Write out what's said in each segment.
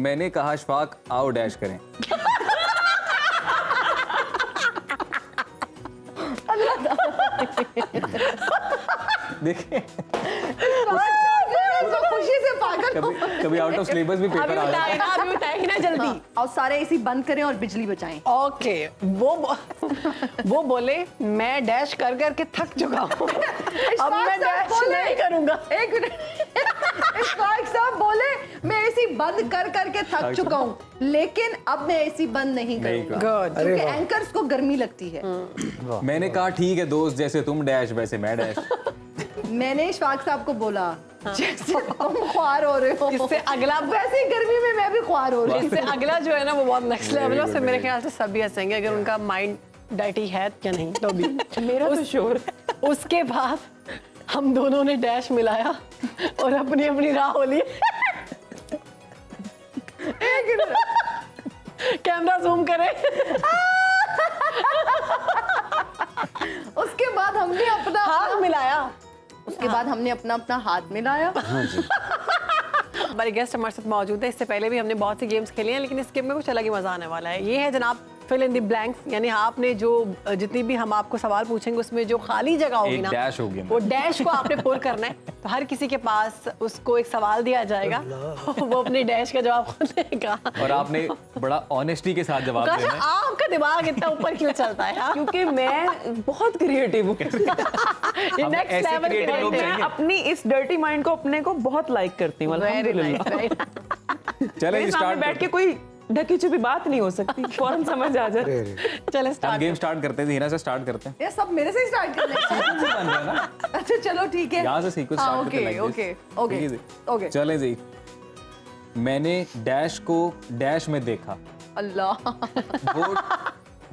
मैंने कहा अशफाक आओ डैश करें। देखिए खुशी से पागल हो। कभी आउट ऑफ सिलेबस भी पेपर आ जाता है। अभी बताएगी ना जल्दी। हाँ, और सारे एसी बंद करें और बिजली बचाएं। ओके, वो बोले मैं डैश कर करके थक चुका हूँ, अब मैं डैश नहीं करूंगा। एक मिनट, इशफाक साहब बोले मैं एसी बंद कर करके थक चुका हूँ, लेकिन अब मैं एसी बंद नहीं करूंगा गुड। क्योंकि एंकर्स को गर्मी लगती है। मैंने कहा ठीक है दोस्त, जैसे तुम डैश वैसे मैं डैश। मैंने इशफाक साहब को बोला जैसे तुम ख्वार हो रहे हो, इससे अगला वैसे ही गर्मी में मैं भी ख्वार हो रही हूँ। इससे अगला जो है ना वो बहुत नेक्स्ट लेवल है। उससे very मेरे good. ख्याल से सभी हंसेंगे अगर उनका माइंड डर्टी है या नहीं तो भी। मेरा तो श्योर। उसके बाद हम दोनों ने डैश मिलाया और अपनी अपनी राह हो ली। कैमरा जूम करे। उसके बाद हमने अपना हाथ मिलाया। उसके बाद हमने अपना अपना हाथ मिलाया। हमारे गेस्ट हमारे साथ मौजूद है। इससे पहले भी हमने बहुत सी गेम्स खेली हैं, लेकिन इस गेम में कुछ अलग ही मजा आने वाला है। ये है जनाब फिल इन द ब्लैंक्स, यानी आपने जो जितनी भी हम आपको सवाल पूछेंगे उसमें जो खाली जगह होगी एक ना, डैश होगी ना। वो डैश को आपने पुर करना है। तो हर किसी के पास उसको एक सवाल दिया जाएगा, वो अपने डैश का जवाब खुद देगा। और आपने बड़ा ऑनेस्टी के साथ जवाब काश देना है। आपका दिमाग इतना ऊपर क्यों चलता है? हाँ? क्योंकि मैं बहुत क्रिएटिव हूँ। ये हम नेक्स्ट ऐसे लेवल creative लोग मैं चाहिए। अपनी इस डर्टी माइंड को अपने को बहुत लाइक करती हूँ। अल्हम्दुलिल्लाह। चलें मेरे सामने स्टार्ट बैठ के कोई ढकी छुपी बात नहीं हो सकती, फौरन समझ आ जाए। चले हम स्टार्ट। गेम स्टार्ट करते थे, हिना से स्टार्ट करते हैं। ये सब मेरे से स्टार्ट कर लें। अच्छा चलो ठीक है। यहाँ से सीक्वेंस हाँ, स्टार्ट करते ओके हैं ओके ओके ओके। चले जी। मैंने डैश को डैश में देखा, अल्लाह,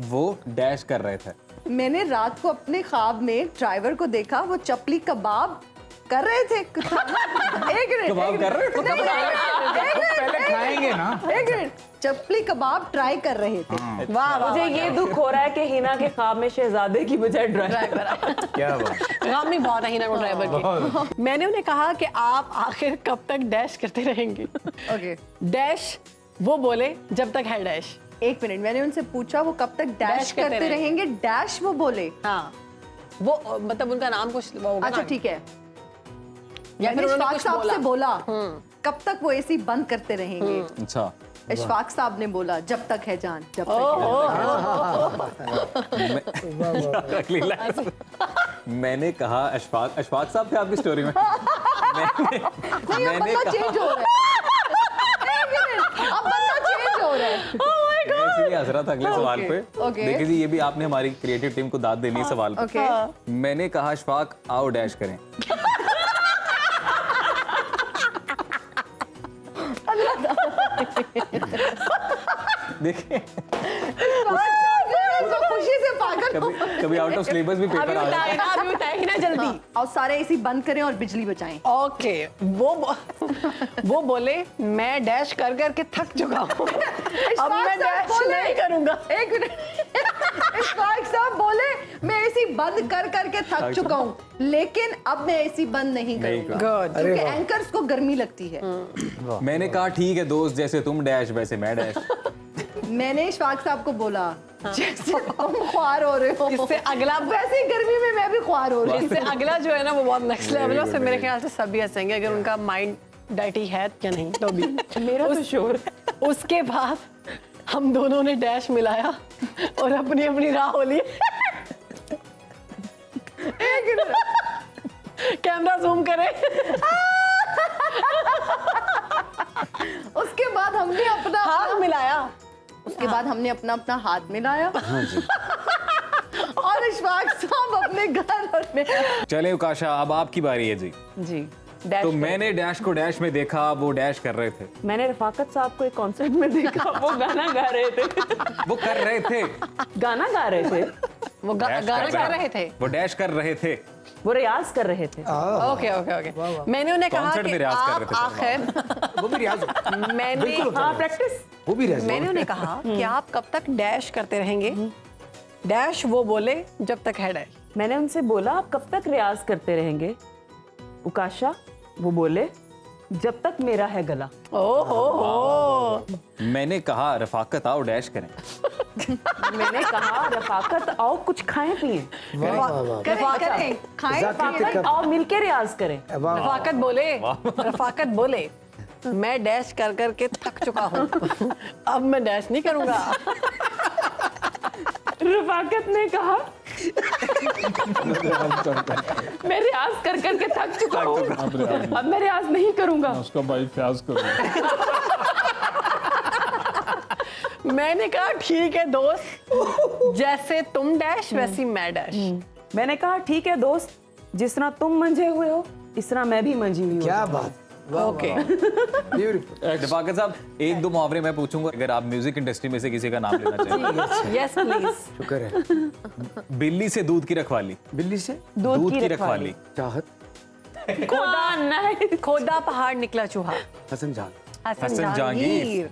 वो डैश कर रहे थे। मैंने रात को अपने ख्वाब में ड्राइवर को देखा, वो चपली कबाब कर रहे थे। एक मिनट, कबाब कर रहे थे? पहले खाएंगे ना। एक मिनट, चपली कबाब ट्राई कर रहे थे। वाह वाह, मुझे ये दुख हो रहा है कि हिना के ख्वाब में शहजादे की बजाय ड्राइवर। क्या बात। गामी बहुत है हिना को ड्राइवर की। मैंने उन्हें कहा कि आप आखिर कब तक डैश करते रहेंगे? ओके, डैश वो बोले जब तक है डैश। एक मिनट, मैंने उनसे पूछा वो कब तक डैश डैश करते करते रहेंगे। डैश वो बोले। हाँ, वो मतलब उनका नाम कुछ वो होगा अच्छा ना। ठीक है। या मैंने फिर उन्होंने इशफाक कुछ साहब से बोला हम्म। कब तक वो एसी बंद करते रहेंगे। अच्छा, इशफाक साहब ने बोला जब तक है जान, जब तक अगली लाइन। मैंने कहा अशफाक साहब थे आपकी स्टोरी में। नहीं, अब बंदा चेंज हो रहा है। एक मिनट, अब बंदा चेंज हो रहा है। मैं इसीलिए हंस रहा था अगले सवाल पे। ओके। देखिए जी, ये भी आपने हमारी क्रिएटिव टीम को दाद देनी है सवाल पे। ओके, मैंने कहा अशफाक आओ डैश करें। देखिए खुशी से पागल हो। कभी आउट ऑफ सिलेबस भी पेपर आ जाता है। अभी बताएगी ना जल्दी। और सारे एसी बंद करें और बिजली बचाएं। ओके, वो बोले मैं डैश कर करके थक चुका हूँ, अब मैं डैश नहीं करूंगा। एक मिनट, इशफाक साहब बोले मैं एसी बंद कर करके थक चुका हूँ, लेकिन अब मैं एसी बंद नहीं करूंगा गुड। क्योंकि एंकर्स को गर्मी लगती है। मैंने कहा ठीक है दोस्त, जैसे तुम डैश वैसे मैं डैश। मैंने इशफाक साहब को बोला जैसे तुम ख्वार हो रहे हो, इससे अगला वैसे ही गर्मी में मैं भी ख्वार हो रही हूँ। इससे अगला जो है ना वो बहुत नेक्स्ट लेवल है। good, उससे मेरे very ख्याल से सभी हंसेंगे अगर उनका माइंड डर्टी है या नहीं तो भी। मेरा तो श्योर। उसके बाद हम दोनों ने डैश मिलाया और अपनी अपनी राह हो ली। कैमरा जूम करे। उसके बाद हमने अपना हाथ मिलाया। उसके बाद हमने अपना अपना हाथ मिलाया। और इशफाक साहब अपने घर और में चले उकाशा, अब आपकी बारी है जी। जी, डैश तो कर। मैंने डैश को डैश में देखा, वो डैश कर रहे थे। मैंने रफाकत साहब को एक कॉन्सर्ट में देखा, वो गाना गा रहे थे। वो कर रहे थे, गाना गा रहे थे, वो डैश गाना कर रहे थे। वो डैश कर रहे थे। वो रियाज कर रहे थे। Okay okay okay. मैंने उन्हें कहा कॉन्सर्ट कि में रियाज कर रहे आप थे। आखिर वो भी रियाज मैंने हाँ, प्रैक्टिस। वो भी रियाज मैंने उन्हें कहा कि आप कब तक डैश करते रहेंगे? डैश वो बोले जब तक है डैश। मैंने उनसे बोला आप कब तक रियाज करते रहेंगे? उकाशा वो बोले जब तक मेरा है गला। ओ मैंने कहा रफाकत आओ डैश करें। मैंने कहा रफाकत आओ कुछ खाएं पिए। करें खाएं रफाकत आओ मिलके रियाज करें। रफाकत बोले मैं डैश कर कर के थक चुका हूँ अब मैं डैश नहीं करूंगा। रफाकत ने कहा मैं रियाज कर कर के थक चुका हूँ अब मैं रियाज नहीं करूंगा। उसका भाई फ्याज करो। मैंने कहा ठीक है दोस्त जैसे तुम डैश वैसी मैं डैश। मैंने कहा ठीक है दोस्त जिस तरह तुम मंझे हुए हो इस तरह मैं भी मंझी हुई हूँ। क्या बात, ओके रफाकत साहब एक दो मुहावरे मैं पूछूंगा अगर आप म्यूजिक इंडस्ट्री में से किसी का नाम लेना चाहिए। Yes please. शुक्र है। बिल्ली से दूध की रखवाली। बिल्ली से दूध की रखवाली। चाहत। खोदा पहाड़ निकला चूहा। हसन जान। हसन जहांगीर।